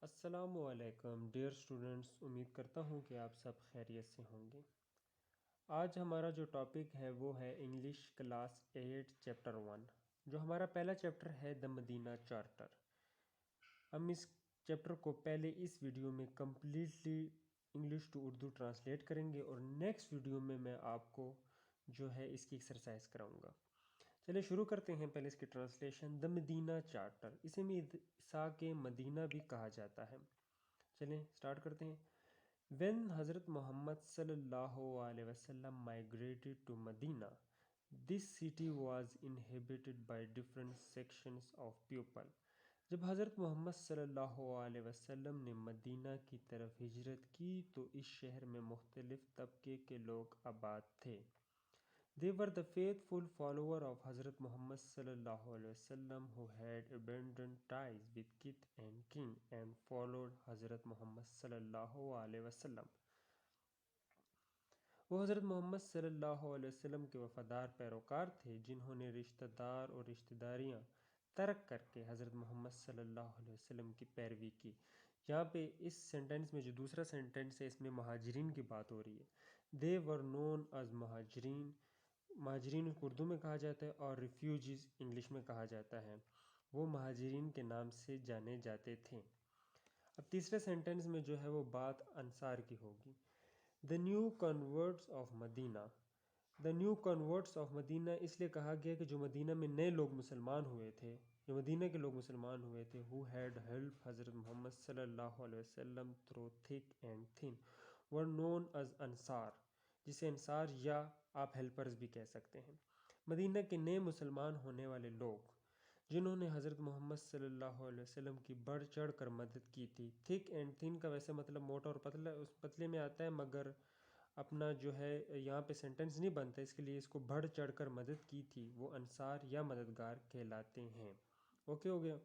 السلام علیکم dear students, امید کرتا ہوں کہ آپ سب خیریت سے ہوں گے۔ آج ہمارا جو ٹاپک ہے وہ ہے انگلش کلاس 8 چیپٹر 1، جو ہمارا پہلا چیپٹر ہے دا مدینہ چارٹر۔ ہم اس چیپٹر کو پہلے اس ویڈیو میں completely English to Urdu translate کریں گے اور نیکسٹ ویڈیو میں میں آپ کو جو ہے اس کی ایکسرسائز کراؤں گا۔ چلے شروع کرتے ہیں پہلے اس کی ٹرانسلیشن۔ دا مدینہ چارٹر، اسے میثاق مدینہ بھی کہا جاتا ہے۔ چلیں سٹارٹ کرتے ہیں۔ When حضرت محمد صلی اللہ علیہ وسلم migrated to Medina, this city was inhabited by different sections of people. جب حضرت محمد صلی اللہ علیہ وسلم نے مدینہ کی طرف ہجرت کی تو اس شہر میں مختلف طبقے کے لوگ آباد تھے۔ They were the faithful follower of حضرت محمد صلی اللہ علیہ وسلم who had abandoned ties with kith and kin and followed حضرت محمد صلی اللہ علیہ وسلم۔ وہ حضرت محمد صلی اللہ علیہ وسلم کے وفادار پیروکار تھے جنہوں نے رشتہ دار اور رشتہ داریاں ترک کر کے حضرت محمد صلی اللہ علیہ وسلم کی پیروی کی۔ یہاں پہ اس سینٹنس میں جو دوسرا سینٹنس ہے اس میں مہاجرین کی بات ہو رہی ہے۔ They were known as مہاجرین، مہاجرین کو اردو میں کہا جاتا ہے اور ریفیوجیز انگلش میں کہا جاتا ہے۔ وہ مہاجرین کے نام سے جانے جاتے تھے۔ اب تیسرے سینٹنس میں جو ہے وہ بات انصار کی ہوگی۔ The new converts of Medina, The new converts of مدینہ اس لیے کہا گیا کہ جو مدینہ میں نئے لوگ مسلمان ہوئے تھے، جو مدینہ کے لوگ مسلمان ہوئے تھے، who had helped حضرت محمد صلی اللہ علیہ وسلم through thick and thin were known as انصار، جسے انصار یا آپ ہیلپرز بھی کہہ سکتے ہیں۔ مدینہ کے نئے مسلمان ہونے والے لوگ جنہوں نے حضرت محمد صلی اللہ علیہ وسلم کی بڑھ چڑھ کر مدد کی تھی۔ تھک اینڈ تھن کا ویسے مطلب موٹا اور پتلا، اس پتلے میں آتا ہے، مگر اپنا جو ہے یہاں پہ سینٹنس نہیں بنتا، اس کے لیے اس کو بڑھ چڑھ کر مدد کی تھی، وہ انصار یا مددگار کہلاتے ہیں۔ اوکے ہو گیا۔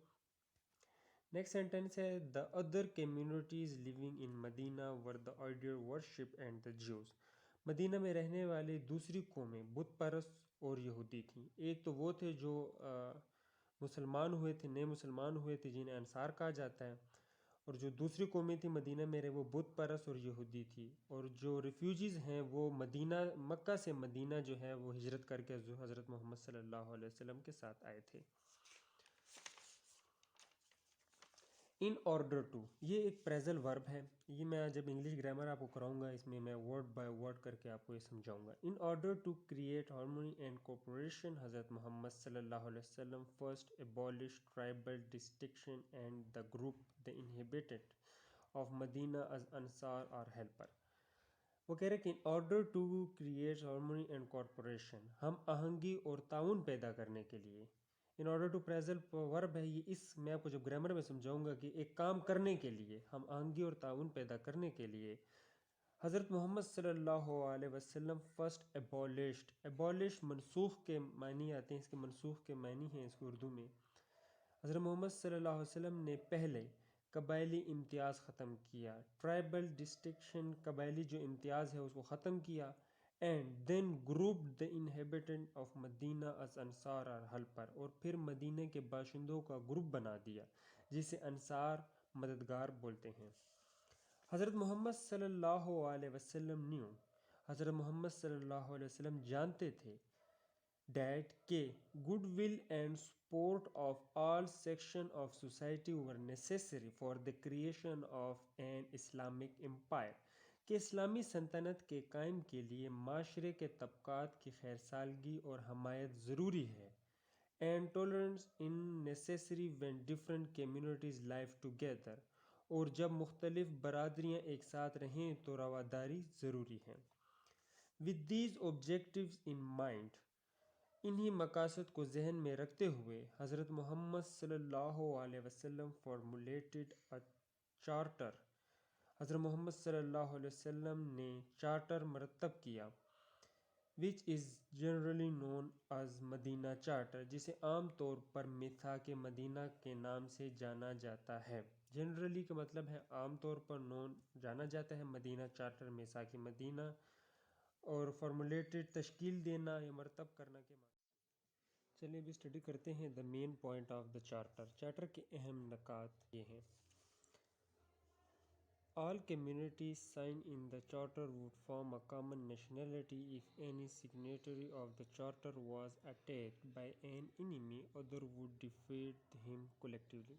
نیکسٹ سینٹنس ہے the other communities living in Medina were the idol worship and the Jews. مدینہ میں رہنے والے دوسری قومیں بت پرست اور یہودی تھیں۔ ایک تو وہ تھے جو مسلمان ہوئے تھے، نئے مسلمان ہوئے تھے جنہیں انصار کہا جاتا ہے، اور جو دوسری قومیں تھیں مدینہ میں رہے وہ بت پرست اور یہودی تھی، اور جو ریفیوجیز ہیں وہ مکہ سے مدینہ جو ہے وہ ہجرت کر کے حضرت محمد صلی اللہ علیہ وسلم کے ساتھ آئے تھے۔ ان آرڈر ٹو، یہ ایک پریزل ورب ہے، یہ میں جب انگلش گرامر آپ کو کراؤں گا اس میں ورڈ بائی ورڈ کر کے آپ کو یہ سمجھاؤں گا۔ In order to create harmony and cooperation حضرت محمد صلی اللہ علیہ وسلم first abolish tribal distinction and the group the inhabitant of Medina as انصار اور ہیلپر۔ وہ کہہ رہے کہ in order to create harmony and cooperation, ہم آہنگی اور تعاون پیدا کرنے کے لیے، ان آرڈر ٹو پریزل ورب ہے یہ، اس میں آپ کو جب گرامر میں سمجھاؤں گا کہ ایک کام کرنے کے لیے، ہم آہنگی اور تعاون پیدا کرنے کے لیے حضرت محمد صلی اللہ علیہ وسلم فرسٹ ایبولشڈ، ایبولش منسوخ کے معنی آتے ہیں، اس کے منسوخ کے معنی ہیں اس کو اردو میں۔ حضرت محمد صلی اللہ علیہ وسلم نے پہلے قبائلی امتیاز ختم کیا، ٹرائبل ڈسٹنکشن قبائلی جو امتیاز ہے اس کو ختم کیا، and then grouped the inhabitant of Medina as انصار اور ہیلپر، اور پھر مدینہ کے باشندوں کا گروپ بنا دیا جسے انصار مددگار بولتے ہیں۔ حضرت محمد صلی اللہ علیہ وسلم نیو، حضرت محمد صلی اللہ علیہ وسلم جانتے تھے that کہ good will end support of all section of society were necessary for the creation of an Islamic empire، کہ اسلامی سلطنت کے قائم کے لیے معاشرے کے طبقات کی خیرسالگی اور حمایت ضروری ہے، and tolerance is necessary when different communities live together، اور جب مختلف برادریاں ایک ساتھ رہیں تو رواداری ضروری ہے۔ with these objectives in mind، انہی مقاصد کو ذہن میں رکھتے ہوئے حضرت محمد صلی اللہ علیہ وسلم فارمولیٹڈ اے چارٹر، حضرت محمد صلی اللہ علیہ وسلم نے چارٹر مرتب کیا، which is generally known as Medina Charter, جسے عام طور پر میثاق مدینہ کے نام سے جانا جاتا ہے۔ جنرلی کا مطلب ہے عام طور پر جانا جاتا ہے، مدینہ چارٹر میثاق مدینہ، اور فارمولیٹڈ تشکیل دینا یا مرتب کرنا کے معنی۔ چلیے ابھی اسٹڈی کرتے ہیں the main point of the charter. Charter کے اہم نکات یہ ہیں۔ All communities signed in the charter would form a common nationality. If any signatory of the charter was attacked by an enemy, others would defeat him collectively.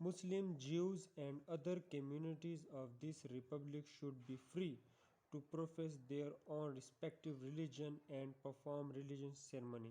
Muslim, Jews and other communities of this republic should be free to profess their own respective religion and perform religious ceremony.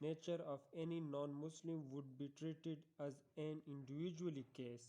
nature of any non-Muslim would be treated as an individually case.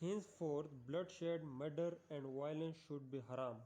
henceforth bloodshed, murder and violence should be haram।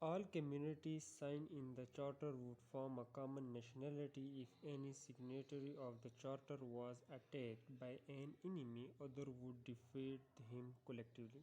All communities signed in the charter would form a common nationality. If any signatory of the charter was attacked by an enemy, others would defeat him collectively.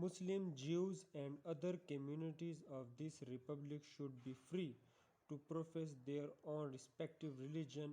Muslim, Jews and other communities of this republic should be free to profess their own respective religion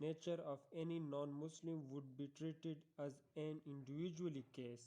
nature of any non-Muslim would be treated as an individually case।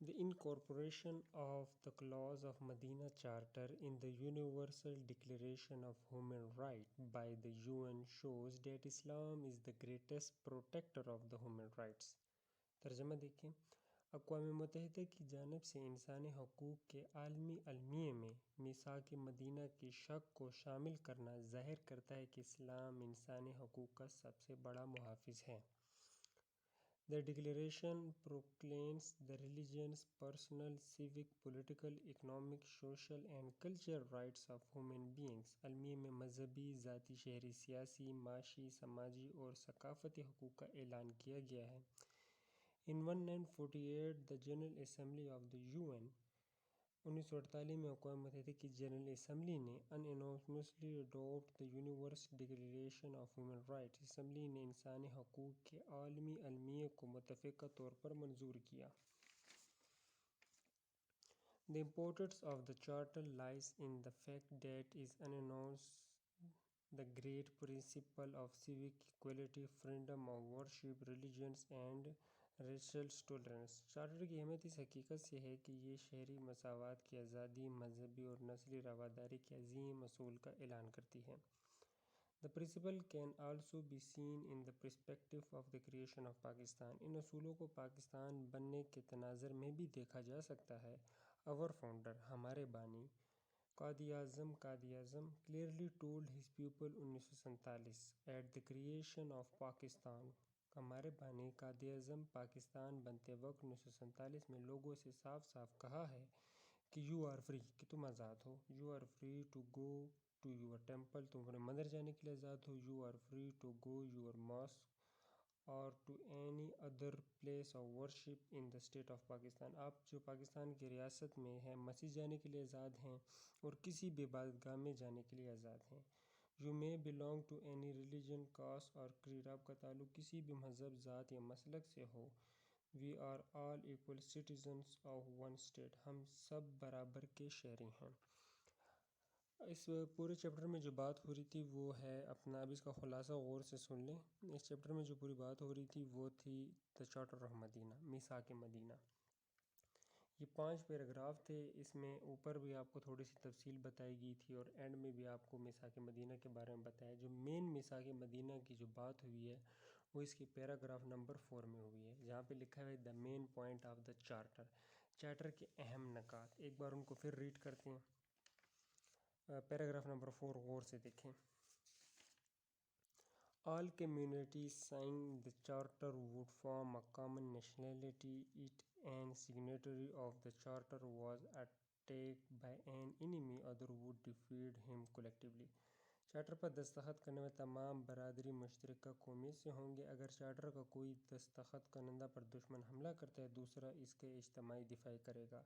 The incorporation of the clause of Medina Charter in the Universal Declaration of Human Rights by the UN shows that Islam is the greatest protector of the human rights. ترجمہ دیکھیں، اقوام متحدہ کی جانب سے انسانی حقوق کے عالمی المیے میں میثاق مدینہ کی شق کو شامل کرنا ظاہر کرتا ہے کہ اسلام انسانی حقوق کا سب سے بڑا محافظ ہے۔ The declaration proclaims the religious, personal, civic, political, economic, social and cultural rights of human beings. المیے میں مذہبی، ذاتی، شہری، سیاسی، معاشی، سماجی اور ثقافتی حقوق کا اعلان کیا گیا ہے۔ In 1948, the General Assembly of the UN 1948 میں اقوام متحدہ کی جنرل اسمبلی نے unanimously adopted the Universal Declaration of Human Rights. Assembly نے انسانی حقوق کے عالمی المیے کو متفقہ طور پر منظور کیا۔ The importance of the Charter lies in the fact that it announces the great principle of civic equality, freedom of worship, religions and racial tolerance. Charter کی اہمیت اس حقیقت سے ہے کہ یہ شہری مساوات کی آزادی، مذہبی اور نسلی رواداری کے عظیم اصول کا اعلان کرتی ہے۔ The principle can also be seen in the perspective of the creation of Pakistan. ان اصولوں کو پاکستان بننے کے تناظر میں بھی دیکھا جا سکتا ہے۔ Our founder، ہمارے بانی، قائد-اعظم clearly told his people 1947 at the creation of Pakistan. ہمارے بانی قائد اعظم پاکستان بنتے وقت 1947 میں لوگوں سے صاف صاف کہا ہے کہ you are free، کہ تم آزاد ہو۔ You are free to go to your temple، تم اپنے مندر جانے کے لیے آزاد ہو۔ You are free to go your mosque or to any other place of worship in the state of Pakistan. آپ جو پاکستان کی ریاست میں ہیں مسجد جانے کے لیے آزاد ہیں اور کسی بھی عبادت گاہ میں جانے کے لیے آزاد ہیں۔ You may belong to any religion, caste اور creed، آپ کا تعلق کسی بھی مذہب، ذات یا مسلک سے ہو۔ We are all equal citizens of one state، ہم سب برابر کے شہری ہیں۔ اس پورے چیپٹر میں جو بات ہو رہی تھی وہ ہے اپنا، اب اس کا خلاصہ غور سے سن لیں۔ اس چیپٹر میں جو پوری بات ہو رہی تھی وہ تھی The Charter of مدینہ، میثاق مدینہ۔ یہ 5 پیراگراف تھے، اس میں اوپر بھی آپ کو تھوڑی سی تفصیل بتائی گئی تھی اور اینڈ میں بھی آپ کو میثاق مدینہ کے بارے میں بتایا۔ جو مین میثاق مدینہ کی جو بات ہوئی ہے وہ اس کی پیراگراف نمبر 4 میں ہوئی ہے، جہاں پہ لکھا ہے The main point of the charter، charter کے اہم نکات۔ ایک بار ان کو پھر ریڈ کرتے ہیں۔ پیراگراف نمبر 4 غور سے دیکھیں۔ All communities signing the charter would form a common nationality. Each an signatory of the charter was attacked by an enemy, other would defeat him collectively. Charter پر دستخط کرنے میں تمام برادری مشترکہ قومیت سے ہوں گے۔ اگر چارٹر کا کوئی دستخط کنندہ پر دشمن حملہ کرتا ہے دوسرا اس کے اجتماعی دفاع کرے گا۔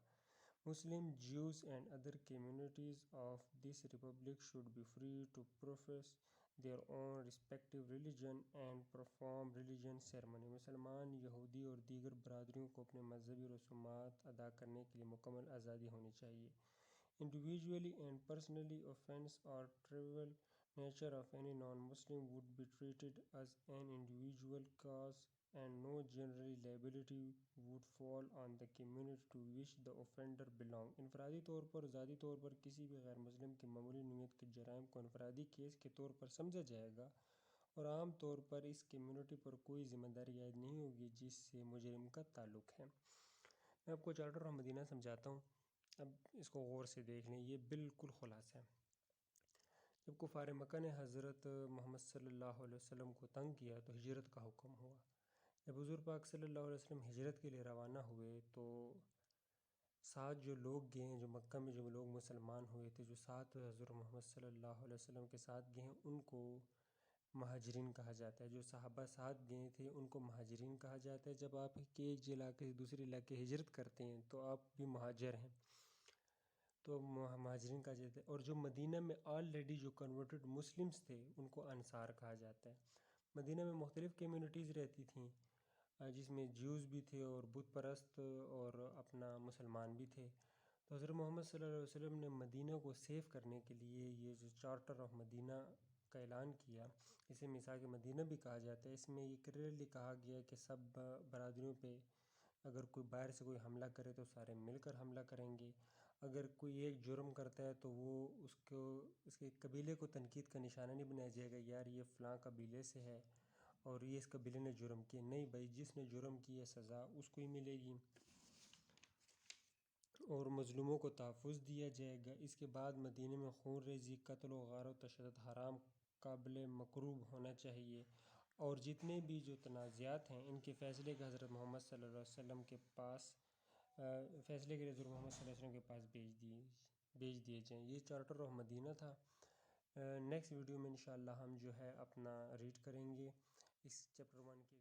Muslim, Jews and other communities of this republic should be free to profess their own respective religion and perform religious ceremony. مسلمان، یہودی اور دیگر برادریوں کو اپنے مذہبی رسومات ادا کرنے کے لیے مکمل آزادی ہونی چاہیے۔ Individually and personally offense or trivial nature of any non-Muslim would be treated as an individual cause and no general liability would fall on the community to which the offender belongs. انفرادی طور پر ذاتی طور پر کسی بھی غیر مسلم کی معمولی نوعیت کے جرائم کو انفرادی کیس کے طور پر سمجھا جائے گا اور عام طور پر اس کمیونٹی پر کوئی ذمہ داری عائد نہیں ہوگی جس سے مجرم کا تعلق ہے۔ میں آپ کو چارٹر آف مدینہ سمجھاتا ہوں، اب اس کو غور سے دیکھ لیں، یہ بالکل خلاصہ ہے۔ جب کفار مکہ نے حضرت محمد صلی اللہ علیہ وسلم کو تنگ کیا تو ہجرت کا حکم ہوا۔ جب حضور پاک صلی اللہ علیہ وسلم ہجرت کے لیے روانہ ہوئے تو ساتھ جو لوگ گئے ہیں، جو مکہ میں جو لوگ مسلمان ہوئے تھے، جو ساتھ حضور محمد صلی اللہ علیہ وسلم کے ساتھ گئے ہیں، ان کو مہاجرین کہا جاتا ہے۔ جو صحابہ ساتھ گئے تھے ان کو مہاجرین کہا جاتا ہے۔ جب آپ ایک علاقے سے دوسرے علاقے ہجرت کرتے ہیں تو آپ بھی مہاجر ہیں، تو مہاجرین کہا جاتا ہے۔ اور جو مدینہ میں آلریڈی جو کنورٹڈ مسلمز تھے ان کو انصار کہا جاتا ہے۔ مدینہ میں مختلف کمیونٹیز رہتی تھیں، جس میں جیوز بھی تھے اور بت پرست اور اپنا مسلمان بھی تھے۔ تو حضرت محمد صلی اللہ علیہ وسلم نے مدینہ کو سیف کرنے کے لیے یہ جو چارٹر آف مدینہ کا اعلان کیا، اسے میثاق مدینہ بھی کہا جاتا ہے۔ اس میں یہ کلیئرلی کہا گیا کہ سب برادریوں پہ اگر کوئی باہر سے کوئی حملہ کرے تو سارے مل کر حملہ کریں گے، اگر کوئی ایک جرم کرتا ہے تو وہ اس کے قبیلے کو تنقید کا نشانہ نہیں بنایا جائے گا، یار یہ فلاں قبیلے سے ہے اور یہ اس قبیلے نے جرم کیا، نہیں بھائی، جس نے جرم کی ہے سزا اس کو ہی ملے گی، اور مظلوموں کو تحفظ دیا جائے گا۔ اس کے بعد مدینہ میں خون ریزی، قتل و غارت و تشدد حرام، قابل مکروہ ہونا چاہیے، اور جتنے بھی جو تنازعات ہیں ان کے فیصلے کے حضرت محمد صلی اللہ علیہ وسلم کے پاس فیصلے کے لیے حضرت محمد صلی اللہ علیہ وسلم کے پاس بھیج دیے جائیں۔ یہ چارٹر آف مدینہ تھا۔ نیکسٹ ویڈیو میں انشاءاللہ ہم جو ہے اپنا ریڈ کریں گے اس چیپٹر 1 کے